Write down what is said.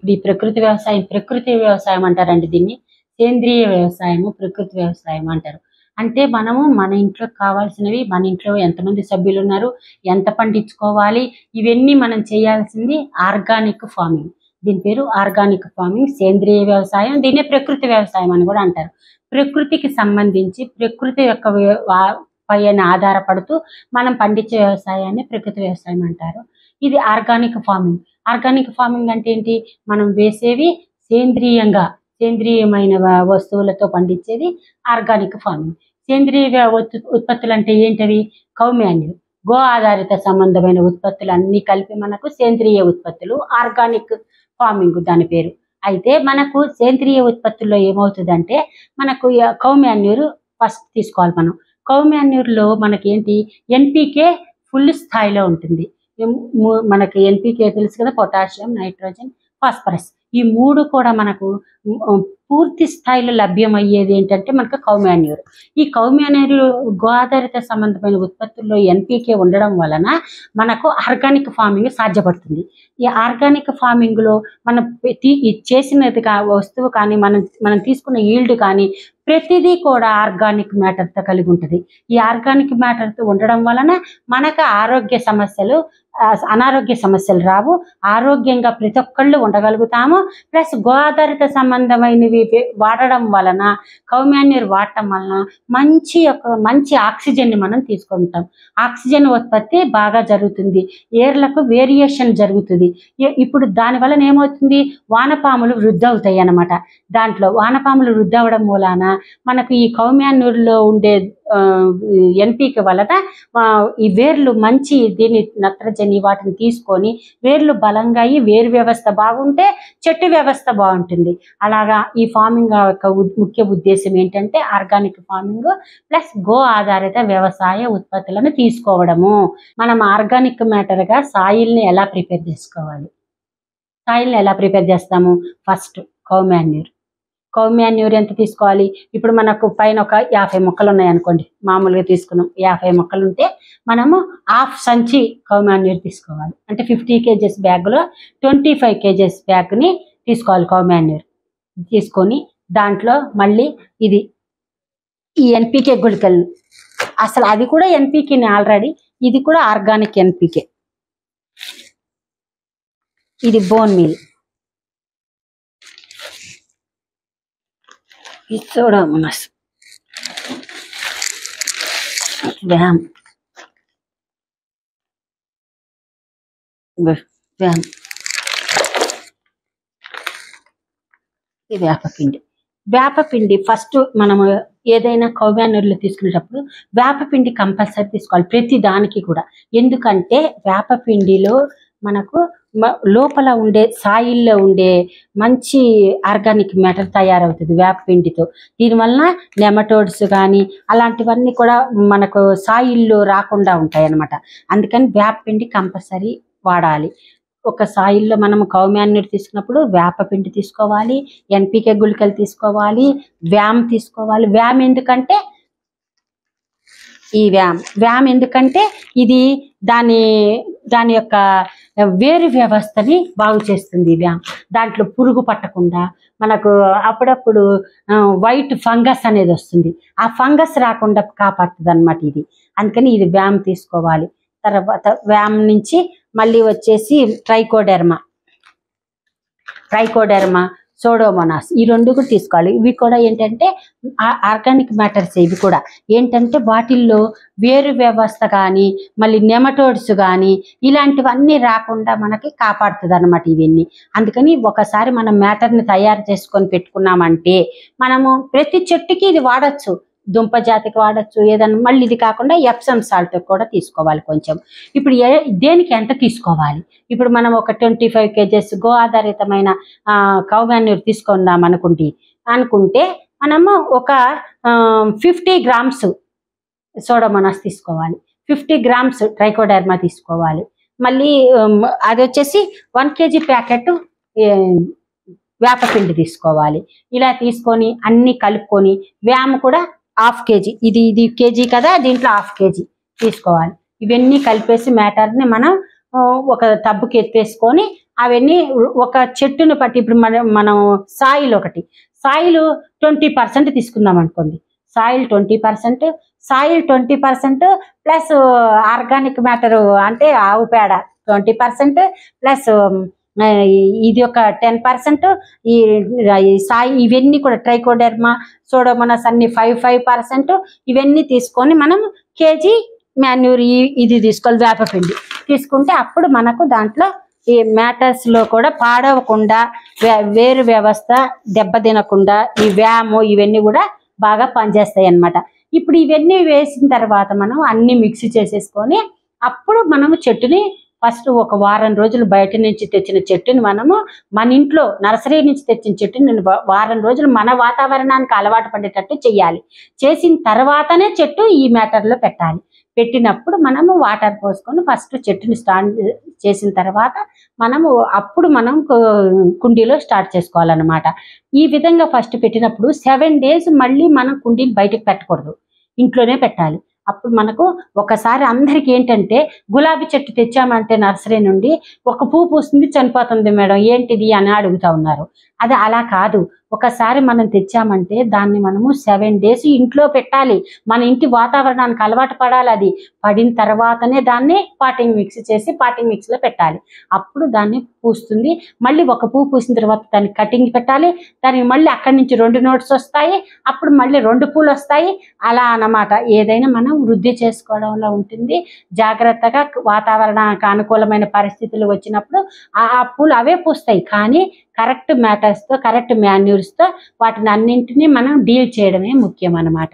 ఇప్పుడు ఈ ప్రకృతి వ్యవసాయం అంటారండి దీన్ని. సేంద్రియ వ్యవసాయము, ప్రకృతి వ్యవసాయం అంటారు. అంటే మనము మన ఇంట్లో కావాల్సినవి, మన ఇంట్లో ఎంతమంది సభ్యులు ఉన్నారు, ఎంత పండించుకోవాలి, ఇవన్నీ మనం చేయాల్సింది ఆర్గానిక్ ఫార్మింగ్. దీని పేరు ఆర్గానిక్ ఫార్మింగ్, సేంద్రియ వ్యవసాయం. దీన్నే ప్రకృతి వ్యవసాయం అని కూడా అంటారు. ప్రకృతికి సంబంధించి ప్రకృతి యొక్క పైన ఆధారపడుతూ మనం పండించే వ్యవసాయాన్ని ప్రకృతి వ్యవసాయం అంటారు. ఇది ఆర్గానిక్ ఫార్మింగ్. ఆర్గానిక్ ఫార్మింగ్ అంటే ఏంటి? మనం వేసేవి సేంద్రియమైన వస్తువులతో పండించేది ఆర్గానిక్ ఫార్మింగ్. సేంద్రియ ఉత్పత్తులు అంటే ఏంటవి? కౌ మాన్యూర్, గో ఆధారిత సంబంధమైన ఉత్పత్తులు అన్ని కలిపి మనకు సేంద్రియ ఉత్పత్తులు, ఆర్గానిక్ ఫార్మింగ్ దాని పేరు. అయితే మనకు సేంద్రియ ఉత్పత్తుల్లో ఏమవుతుందంటే మనకు కౌ మాన్యూర్ ఫస్ట్ తీసుకోవాలి. మనం కౌ మాన్యూర్లో మనకి ఏంటి? ఎన్పికే ఫుల్ స్థాయిలో ఉంటుంది. మనకి ఎన్పికే తెలుసు కదా, పొటాషియం, నైట్రోజన్, ఫాస్ఫరస్. ఈ మూడు కూడా మనకు పూర్తి స్థాయిలో లభ్యమయ్యేది ఏంటంటే మనకు కౌ మాన్యూర్. ఈ కౌ మాన్యూర్ గో ఆధారిత సంబంధమైన ఉత్పత్తుల్లో ఎన్పికే ఉండడం వలన మనకు ఆర్గానిక్ ఫార్మింగ్ సాధ్యపడుతుంది. ఈ ఆర్గానిక్ ఫార్మింగ్లో మనం చేసినది వస్తువు కానీ మనం తీసుకున్న ఈల్డ్ కానీ ప్రతిదీ కూడా ఆర్గానిక్ మ్యాటర్తో కలిగి ఉంటుంది. ఈ ఆర్గానిక్ మ్యాటర్తో ఉండడం వలన మనకు అనారోగ్య సమస్యలు రావు. ఆరోగ్యంగా ప్రతి ఒక్కళ్ళు ఉండగలుగుతాము. ప్లస్ గో ఆధారిత సంబంధమైనవి వాడడం వలన, కౌ మాన్యూర్ వాడటం వలన మంచి ఆక్సిజన్ని మనం తీసుకుంటాం. ఆక్సిజన్ ఉత్పత్తి బాగా జరుగుతుంది. ఏర్లకు వేరియేషన్ జరుగుతుంది. ఇప్పుడు దాని వలన ఏమవుతుంది? వానపాములు వృద్ధి అవుతాయి అన్నమాట. దాంట్లో వానపాములు వృద్ధి అవడం మూలాన మనకు ఈ కౌ మాన్యూర్లో ఉండే ఎన్పిక వలన ఈ వేర్లు దీన్ని నత్రజని వాటిని తీసుకొని వేర్లు బలంగా అయ్యి వేరు వ్యవస్థ బాగుంటే చెట్టు వ్యవస్థ బాగుంటుంది. అలాగా ఈ ఫార్మింగ్ యొక్క ముఖ్య ఉద్దేశం ఏంటంటే ఆర్గానిక్ ఫార్మింగ్ ప్లస్ గో ఆధారిత వ్యవసాయ ఉత్పత్తులను తీసుకోవడము. మనం ఆర్గానిక్ మ్యాటర్గా సాయిల్ని ఎలా ప్రిపేర్ చేసుకోవాలి? సాయిల్ని ఎలా ప్రిపేర్ చేస్తాము? ఫస్ట్ కౌ మాన్యూర్ ఎంత తీసుకోవాలి? ఇప్పుడు మనకు పైన ఒక 50 మొక్కలు ఉన్నాయి అనుకోండి, మామూలుగా తీసుకున్నాం. 50 మొక్కలు ఉంటే మనము హాఫ్ సంచి కౌ మాన్యూర్ తీసుకోవాలి. అంటే 50 kgs బ్యాగ్లో 25 kgs బ్యాగ్ని తీసుకోవాలి. కౌ మాన్యూర్ తీసుకొని దాంట్లో మళ్ళీ ఈ ఎన్పికే గుళికలు, అసలు అది కూడా ఎన్పికేని ఆల్రెడీ, ఇది కూడా ఆర్గానిక్ ఎన్పికే. ఇది బోన్ మీల్, సూడోమోనాస్, వ్యామ్, వేపపిండి ఫస్ట్ మనము ఏదైనా కౌ మాన్యూర్లో తీసుకునేటప్పుడు వేపపిండి కంపల్సరీ తీసుకోవాలి ప్రతి దానికి కూడా. ఎందుకంటే వేపపిండిలో మనకు లోపల ఉండే సాయిల్లో ఉండే మంచి ఆర్గానిక్ మ్యాటర్ తయారవుతుంది వేపపిండితో. దీనివల్ల నెమటోడ్స్ కానీ అలాంటివన్నీ కూడా మనకు సాయిల్లో రాకుండా ఉంటాయి అన్నమాట. అందుకని వేపపిండి కంపల్సరీ వాడాలి. ఒక సాయిల్లో మనం కౌ మాన్యూర్ తీసుకున్నప్పుడు వేపపిండి తీసుకోవాలి, ఎన్పికే గుళికలు తీసుకోవాలి, వ్యామ్ తీసుకోవాలి. వ్యామ్ ఎందుకంటే ఇది దాని యొక్క వేరు వ్యవస్థని బాగు చేస్తుంది. వ్యామ్ దాంట్లో పురుగు పట్టకుండా మనకు అప్పుడప్పుడు వైట్ ఫంగస్ అనేది వస్తుంది, ఆ ఫంగస్ రాకుండా కాపాడుతుంది అన్నమాట ఇది. అందుకని ఇది వ్యామ్ తీసుకోవాలి. తర్వాత వ్యామ్ నుంచి మళ్ళీ వచ్చేసి ట్రైకోడెర్మా, సూడోమోనాస్, ఈ రెండు కూడా తీసుకోవాలి. ఇవి కూడా ఏంటంటే ఆర్గానిక్ మ్యాటర్స్. ఇవి కూడా ఏంటంటే వాటిల్లో వేరు వ్యవస్థ కానీ మళ్ళీ నెమటోడ్స్ కానీ ఇలాంటివన్నీ రాకుండా మనకి కాపాడుతుంది అన్నమాట ఇవన్నీ. అందుకని ఒకసారి మనం మ్యాటర్ని తయారు చేసుకొని పెట్టుకున్నామంటే మనము ప్రతి చెట్టుకి ఇది వాడచ్చు. దుంప జాతికి వాడచ్చు ఏదన్నా. మళ్ళీ ఇది కాకుండా ఎప్సమ్ సాల్ట్ కూడా తీసుకోవాలి కొంచెం. ఇప్పుడు దేనికి ఎంత తీసుకోవాలి? ఇప్పుడు మనం ఒక 25 kgs గో ఆధారితమైన కౌ మాన్యూర్ తీసుకుందాం అనుకుంటే మనము ఒక 50 grams సూడోమోనాస్ తీసుకోవాలి, 50 grams ట్రైకోడెర్మా తీసుకోవాలి. మళ్ళీ అది వచ్చేసి 1 kg ప్యాకెట్ వేపపిండి తీసుకోవాలి. ఇలా తీసుకొని అన్ని కలుపుకొని వ్యామ్ కూడా 1/2 kg, ఇది కేజీ కదా, దీంట్లో 1/2 kg తీసుకోవాలి. ఇవన్నీ కలిపేసి మ్యాటర్ని మనం ఒక టబ్బుకి ఎత్తేసుకొని అవన్నీ ఒక చెట్టును బట్టి ఇప్పుడు మనం సాయిల్ ఒకటి సాయిల్ 20% తీసుకుందాం అనుకోండి. Soil 20%, soil 20% plus organic matter అంటే ఆవు పేడ 20% ప్లస్ ఇది ఒక 10%, ఈ సాయి ఇవన్నీ కూడా ట్రైకోడెర్మా సోడోమోనాస్ అన్ని 5% ఇవన్నీ తీసుకొని మనం కేజీ మాన్యూర్ ఇది తీసుకోవాలి, వేపపిండి తీసుకుంటే అప్పుడు మనకు దాంట్లో ఈ మ్యాటర్స్ లో కూడా పాడవకుండా వేరు వ్యవస్థ దెబ్బతినకుండా ఈ వ్యాము ఇవన్నీ కూడా బాగా పనిచేస్తాయి అన్నమాట. ఇప్పుడు ఇవన్నీ వేసిన తర్వాత మనం అన్ని మిక్స్ చేసేసుకొని అప్పుడు మనము చెట్టుని ఫస్ట్ ఒక వారం రోజులు బయట నుంచి తెచ్చిన చెట్టుని మనము మన ఇంట్లో నర్సరీ నుంచి తెచ్చిన చెట్టుని వారం రోజులు మన వాతావరణానికి అలవాటు పడేటట్టు చేయాలి. చేసిన తర్వాతనే చెట్టు ఈ మ్యాటర్లో పెట్టాలి. పెట్టినప్పుడు మనము వాటర్ పోసుకొని ఫస్ట్ చెట్టుని స్టాండ్ చేసిన తర్వాత మనము అప్పుడు మనం కుండీలో స్టార్ట్ చేసుకోవాలన్నమాట. ఈ విధంగా ఫస్ట్ పెట్టినప్పుడు 7 days మళ్ళీ మనం కుండీని బయటకు పెట్టకూడదు, ఇంట్లోనే పెట్టాలి. అప్పుడు మనకు ఒకసారి అందరికి ఏంటంటే గులాబీ చెట్టు తెచ్చామంటే నర్సరీ నుండి ఒక పువ్వు పూస్తుంది చనిపోతుంది మేడం ఏంటిది అని అడుగుతా ఉన్నారు. అది అలా కాదు. ఒకసారి మనం తెచ్చామంటే దాన్ని మనము 7 days ఇంట్లో పెట్టాలి. మన ఇంటి వాతావరణానికి అలవాటు పడాలి. అది పడిన తర్వాతనే దాన్ని పాటింగ్ మిక్స్ చేసి పాటింగ్ మిక్స్లో పెట్టాలి. అప్పుడు దాన్ని పూస్తుంది. మళ్ళీ ఒక పువ్వు పూసిన తర్వాత దాన్ని కటింగ్ పెట్టాలి. దానికి మళ్ళీ అక్కడి నుంచి 2 notes వస్తాయి. అప్పుడు మళ్ళీ 2 పూలు వస్తాయి. అలా అన్నమాట. ఏదైనా మనం వృద్ధి చేసుకోవడంలో ఉంటుంది. జాగ్రత్తగా వాతావరణానికి అనుకూలమైన పరిస్థితులు వచ్చినప్పుడు ఆ పూలు అవే పూస్తాయి. కానీ కరెక్ట్ మ్యాటర్స్తో కరెక్ట్ మాన్యూర్స్తో వాటిని అన్నింటినీ మనం డీల్ చేయడమే ముఖ్యం అన్నమాట.